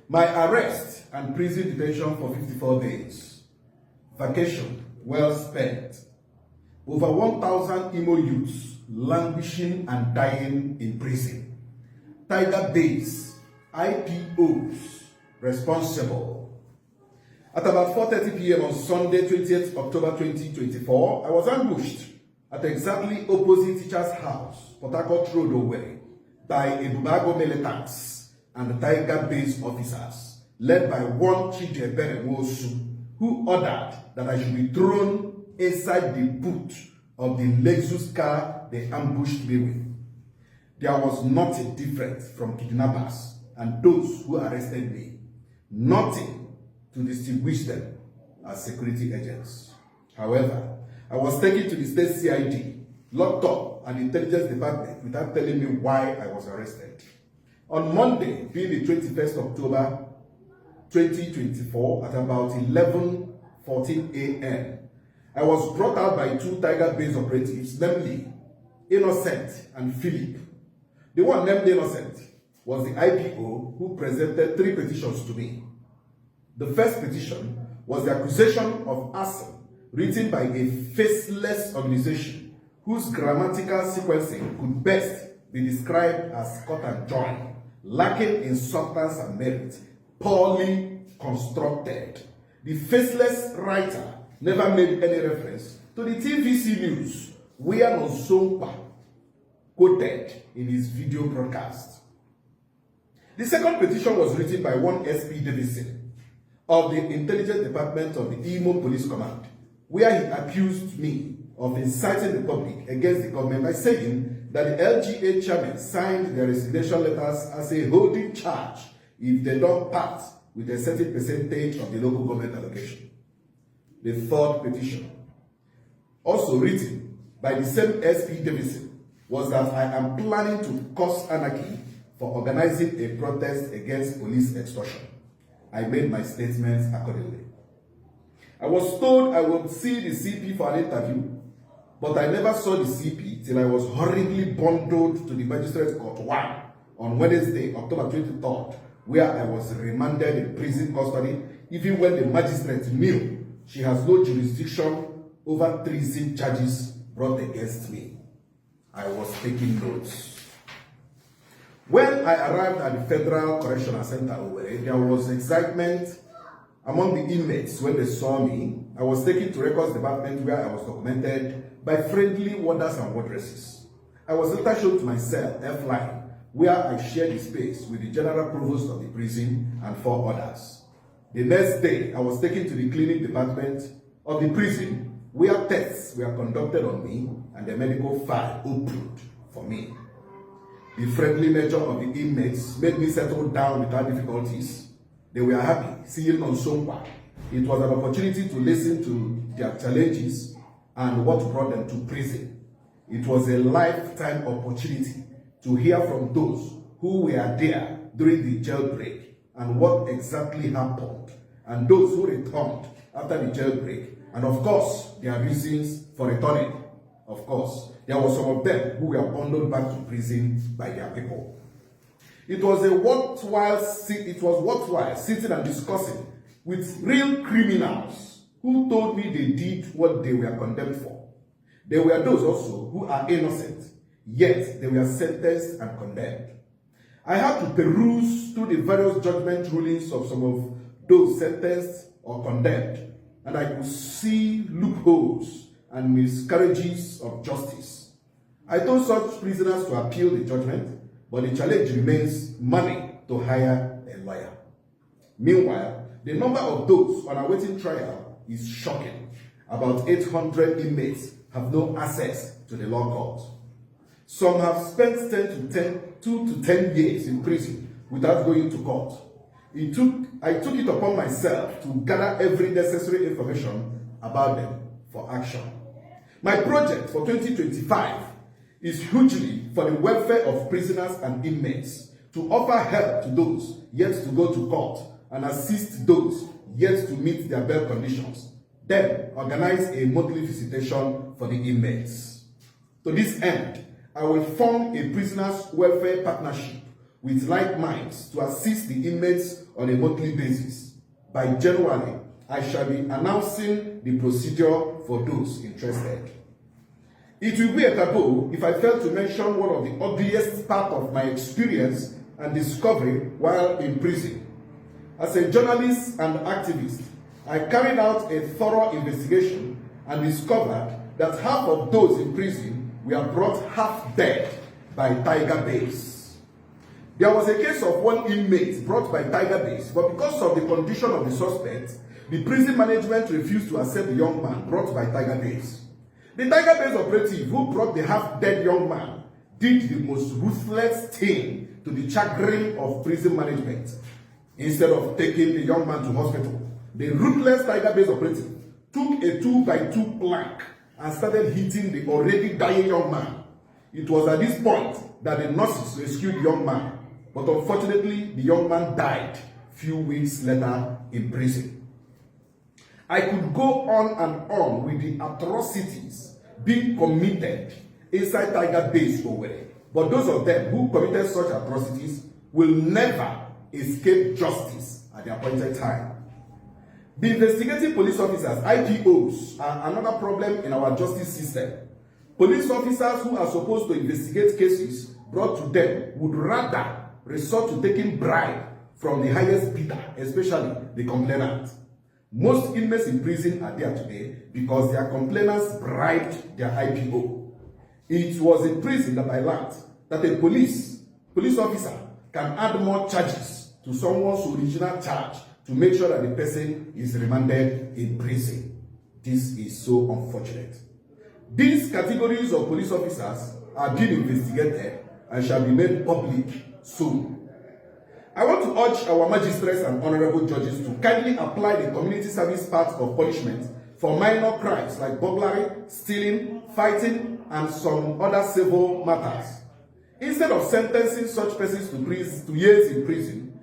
My arrest and prison detention for 54 days. Vacation well spent. Over 1,000 Imo youths languishing and dying in prison. Tiger Base, IPOs responsible. At about 4:30 p.m. on Sunday, 20th October 2024, I was ambushed at exactly opposite teacher's house, Port Harcourt Road, Owerri, by Ebubago militants and the Tiger Base officers, led by one Chidebere Nwosu, who ordered that I should be thrown inside the boot of the Lexus car they ambushed me with. There was nothing different from kidnappers and those who arrested me. Nothing to distinguish them as security agents. However, I was taken to the state CID, locked up at the intelligence department without telling me why I was arrested. On Monday, being the 21st October 2024, at about 11:14 a.m., I was brought out by two Tiger Base operatives, namely Innocent and Philip. The one named Innocent was the IPO who presented 3 petitions to me. The first petition was the accusation of arson written by a faceless organization whose grammatical sequencing could best be described as cut and join, lacking in substance and merit, poorly constructed. The faceless writer never made any reference to the TVC news where NonsoNkwa quoted in his video broadcast. The second petition was written by one SP Davidson of the Intelligence Department of the Imo Police Command, where he accused me of inciting the public against the government by saying that the LGA chairman signed their resignation letters as a holding charge if they don't part with a certain percentage of the local government allocation. The third petition, also written by the same SP Davidson, was that I am planning to cause anarchy for organizing a protest against police extortion. I made my statements accordingly. I was told I would see the CP for an interview, but I never saw the CP till I was hurriedly bundled to the Magistrate Court 1 on Wednesday, October 23rd, where I was remanded in prison custody, even when the magistrate knew she has no jurisdiction over treason charges brought against me. I was taking notes. When I arrived at the Federal Correctional Center, there was excitement among the inmates when they saw me. I was taken to Records Department where I was documented by friendly warders and wardresses. I was later shown to my cell, F-line, where I shared the space with the General Provost of the prison and 4 others. The next day, I was taken to the clinic department of the prison where tests were conducted on me and the medical file opened for me. The friendly nature of the inmates made me settle down without difficulties. They were happy seeing NonsoNkwa. It was an opportunity to listen to their challenges and what brought them to prison. It was a lifetime opportunity to hear from those who were there during the jailbreak and what exactly happened, and those who returned after the jailbreak, and of course, their reasons for returning. Of course, there were some of them who were bundled back to prison by their people. It was worthwhile sitting and discussing with real criminals who told me they did what they were condemned for. There were those also who are innocent, yet they were sentenced and condemned. I had to peruse through the various judgment rulings of some of those sentenced or condemned, and I could see loopholes and miscarriages of justice. I told such prisoners to appeal the judgment, but the challenge remains money to hire a lawyer. Meanwhile, the number of those on awaiting trial is shocking. About 800 inmates have no access to the law court. Some have spent 2 to 10 years in prison without going to court. I took it upon myself to gather every necessary information about them for action. My project for 2025 is hugely for the welfare of prisoners and inmates, to offer help to those yet to go to court and assist those yet to meet their bail conditions. Then organize a monthly visitation for the inmates. To this end, I will form a prisoners' welfare partnership with like minds to assist the inmates on a monthly basis. By January, I shall be announcing the procedure for those interested. It will be a taboo if I fail to mention one of the ugliest parts of my experience and discovery while in prison. As a journalist and activist, I carried out a thorough investigation and discovered that half of those in prison were brought half dead by tiger base. There was a case of one inmate brought by tiger base, but because of the condition of the suspect, the prison management refused to accept the young man brought by tiger base. The tiger base operative who brought the half-dead young man did the most ruthless thing to the chagrin of prison management. Instead of taking the young man to hospital, the ruthless tiger base operative took a 2x2 plank and started hitting the already dying young man. It was at this point that the nurses rescued the young man, but unfortunately the young man died few weeks later in prison. I could go on and on with the atrocities being committed inside tiger base Owerri, but those of them who committed such atrocities will never escape justice at the appointed time. The investigating police officers, IPOs, are another problem in our justice system. Police officers who are supposed to investigate cases brought to them would rather resort to taking bribe from the highest bidder, especially the complainant. Most inmates in prison are there today because their complainants bribed their IPO. It was in prison that I learned that a police officer can add more charges to someone's original charge to make sure that the person is remanded in prison. This is so unfortunate. These categories of police officers are being investigated and shall be made public soon. I want to urge our magistrates and honorable judges to kindly apply the community service part of punishment for minor crimes like burglary, stealing, fighting, and some other civil matters. Instead of sentencing such persons to years in prison,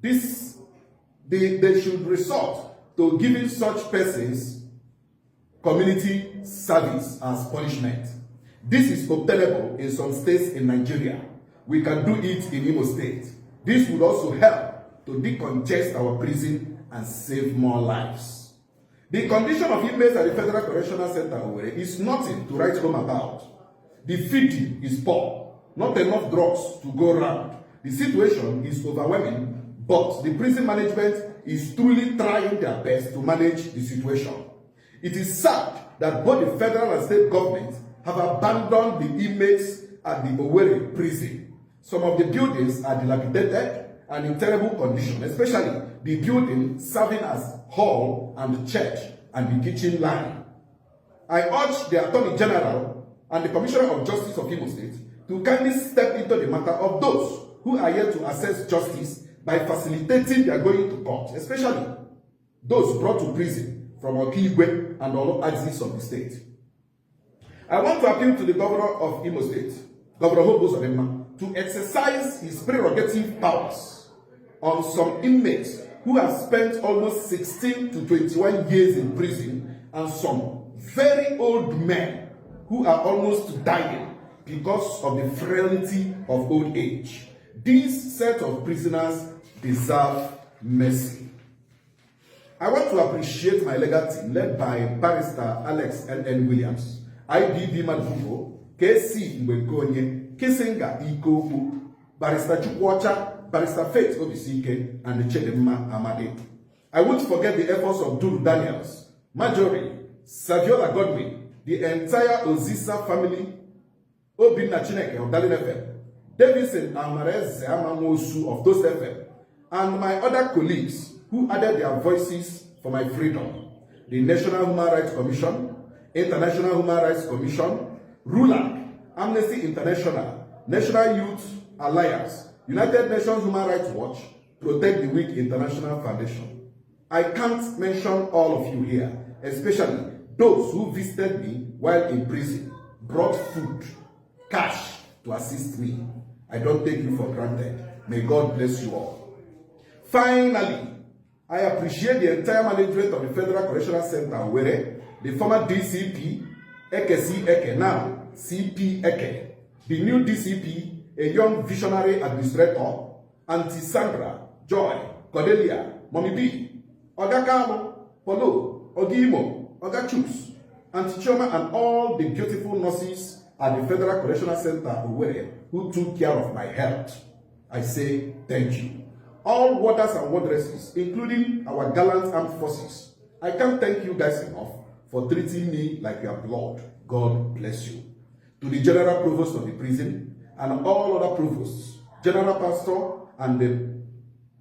they should resort to giving such persons community service as punishment. This is obtainable in some states in Nigeria. We can do it in Imo State. This would also help to decongest our prison and save more lives. The condition of inmates at the Federal Correctional Center Owerri is nothing to write home about. The feeding is poor, not enough drugs to go around. The situation is overwhelming, but the prison management is truly trying their best to manage the situation. It is sad that both the federal and state governments have abandoned the inmates at the Owerri prison. Some of the buildings are dilapidated and in terrible condition, especially the building serving as hall and church and the kitchen line. I urge the Attorney General and the Commissioner of Justice of Imo State to kindly step into the matter of those who are yet to access justice by facilitating their going to court, especially those brought to prison from Okigwe and all axes of the state. I want to appeal to the Governor of Imo State, Governor Hobo Uzodimma, to exercise his prerogative powers on some inmates who have spent almost 16 to 21 years in prison and some very old men who are almost dying because of the frailty of old age. These set of prisoners deserve mercy. I want to appreciate my legal team led by Barrister Alex N. Williams, IBB Madugo, KC Mbekonye, Kisinga Ikoku, Barrister Chukwacha, Barrister Faith Obisike, and Chedema Amade. I won't forget the efforts of Duru Daniels, Marjorie, Saviola Godwin, the entire Ozisa family, Obinna Chineke of Dalin FM, Davidson Amarez Amamosu of Toast FM, and my other colleagues who added their voices for my freedom. The National Human Rights Commission, International Human Rights Commission, RULAC, Amnesty International, National Youth Alliance, United Nations Human Rights Watch, Protect the Weak International Foundation. I can't mention all of you here, especially those who visited me while in prison, brought food, cash to assist me. I don't take you for granted. May God bless you all. Finally, I appreciate the entire management of the Federal Correctional Center Owerri, the former DCP, Ekesi Eke, now CP Eke, the new DCP, a young visionary administrator, Auntie Sandra, Joy, Cordelia, Mommy B, Oga Carlo, Polo, Ogimo, Oga Chus, Auntie Choma, and all the beautiful nurses at the Federal Correctional Center Owerri who took care of my health. I say thank you. All warders and wardresses, including our gallant armed forces, I can't thank you guys enough for treating me like your blood. God bless you. To the General Provost of the prison and all other provosts, General Pastor, and the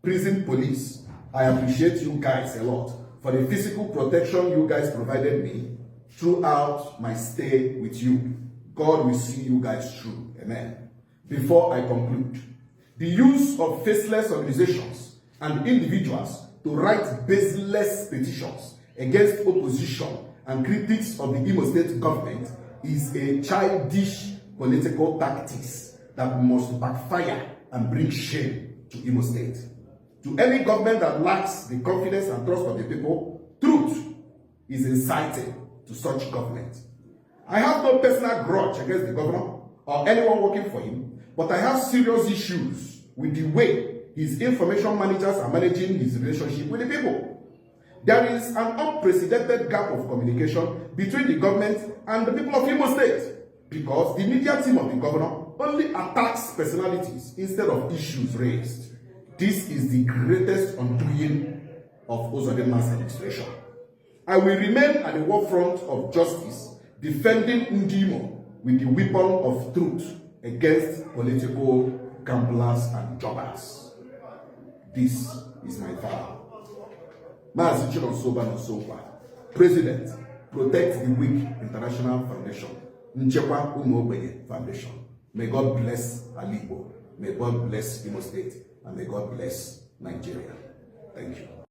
prison police, I appreciate you guys a lot for the physical protection you guys provided me throughout my stay with you. God will see you guys through. Amen. Before I conclude, the use of faceless organizations and individuals to write baseless petitions against opposition and critics of the Imo State government is a childish political tactics that must backfire and bring shame to Imo State. To any government that lacks the confidence and trust of the people, truth is inciting to such government. I have no personal grudge against the governor or anyone working for him, but I have serious issues with the way his information managers are managing his relationship with the people. There is an unprecedented gap of communication between the government and the people of Imo State because the media team of the governor only attacks personalities instead of issues raised. This is the greatest undoing of Uzodinma's administration. I will remain at the war front of justice, defending Ndimo with the weapon of truth against political gamblers and jobbers. This is my vow. NonsoNkwa, President, Protect the Weak International Foundation, Nchekwa Umu Ogbenye Foundation. May God bless Alibo, may God bless Imo State, and may God bless Nigeria. Thank you.